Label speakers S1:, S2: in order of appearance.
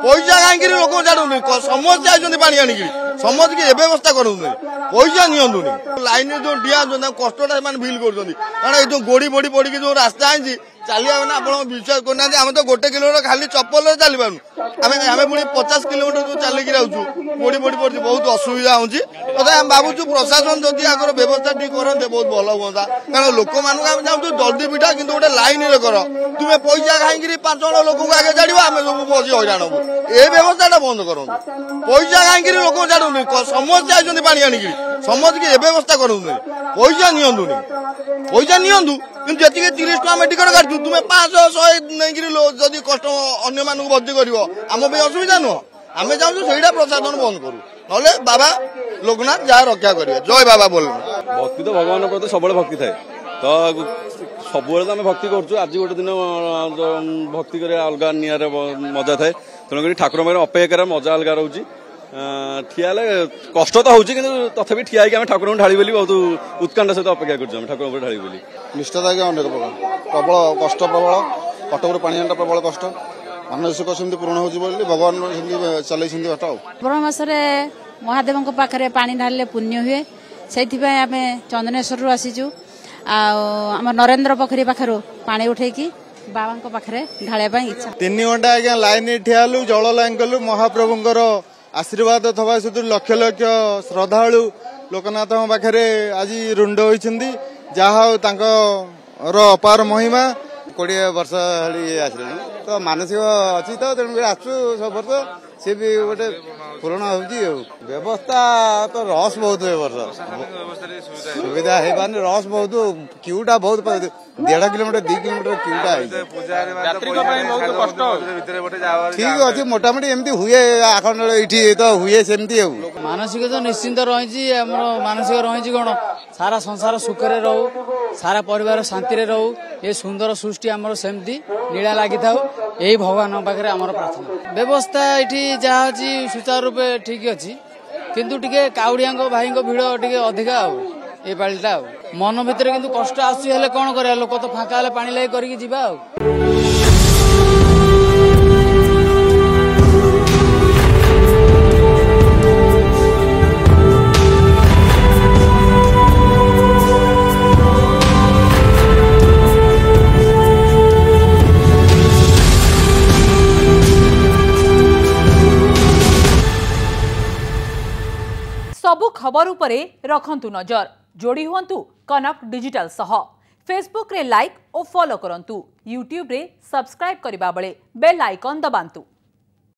S1: पैसा कहीं लोक छाड़ूनी समस्त आइए पानी आणिक समस्त की व्यवस्था करूनी पैसा नियंतुनी लाइन जो डिया कष्टा फिल कर जो गोड़ी बोड़ी पड़ी जो रास्ता आई चलिए ना आप विश्वास करना आम तो 1 किलोमीटर खाली चप्पल चली पारू आम पुणी 50 किलोमीटर जो चलिकी जाऊँ गोड़ी बोड़ी पड़ी बहुत असुविधा होती आम भावुँ प्रशासन जदि आगर व्यवस्था ठीक करते बहुत भल हाँ कारण लोक मान चाहूँ जल्दी पिठा कि गोटे लाइन कर तुम्हें पैसा खाई 5 जन लोक आगे छाड़ आम सब बस हईराण हूँ ये व्यवस्था बंद करूँ पैसा कहीं लोक छाड़ूनी समस्त आइए पानी आणिक समस्त की व्यवस्था करूनी पैसा नियंतुनी पैसा नियंतु कि 30 टका टिकट काटू तुम्हें 500-100 नहीं जदि कष्ट अन्य मानक भर्ती कर आम असुविधा नुह आम चाहूँ से प्रशासन बंद करूँ ना बाबा लोकनाथ जहाँ रक्षा करेंगे जय बाबा बोल
S2: भक्ति तो भगवान प्रति सब भक्ति थाए तो सब आम भक्ति करूँ आज गोटे दिन भक्ति कर अलग निआर मजा थाए तेणुक ठाकुर पाखे अपेक्षा कर मजा अलग रोचे ठिया कष्ट तो होची तथापि ठिया होगी ठाकुर को ढाड़ी बहुत उत्कंठा सहित अपेक्षा कर ठाकुर ढाड़ी
S3: निष्ठा आज्ञा अनेक प्रकार प्रबल कष्ट प्रबल कटक पानी आना प्रबल कष्ट मानसिक सेमती पूर्ण हो भगवान चल बाट
S4: ब्रह्मसरे महादेव पाखे पानी ढाले पुण्य हुए से आम चंदनेश्वर आसीचु आम नरेन्द्र पोखरी पाखर पानी उठेकी बाबा पाखे ढालिया इच्छा
S3: 3 घंटा आज्ञा लाइन ठियालु जल लाइन कलु महाप्रभुंर आशीर्वाद थवा से लक्ष लक्ष श्रद्धालु लोकनाथ पाखे आज रुंड होती जहा अपार महिमा 20 वर्ष आसले तो मानसिक अच्छी तो तेणुक आसु सब वर्ष सी भी गोटे पूरण हो व्यवस्था तो रस बहुत ए वर्ष सुविधा हो पाने रस बहुत क्यूटा बहुत 1.5 किलोमीटर 2 किलोमीटर क्यूटा ठीक अच्छे मोटामोटी एमती हुए आखंड ये तो हुए सेमती
S5: मानसिक तो निश्चिंत रही मानसिक रही कौन सारा संसार सुखरे रहू सारा परिवार शांति रहू ये सुंदर सृष्टि आमर सेमती नीला लगी था यही भगवान पाखे आमर प्रार्थना व्यवस्था ये जहाँ अच्छी सुचारू रूपे ठीक अच्छी किंतु टिके काउड़िया भाई भिड़ टे अधिका ये पाटा मन भितर किंतु कष्ट आसुले कौन कर लोक तो फाँका हेल्ले पानी लगे करके जीवा
S6: सबु खबर उपरे रखंतु नजर जोड़ी हुंतु कनक डिजिटल सह फेसबुक रे लाइक और फॉलो करंतु यूट्यूब रे सब्सक्राइब करिबा बेले बेल आइकन दबांतु।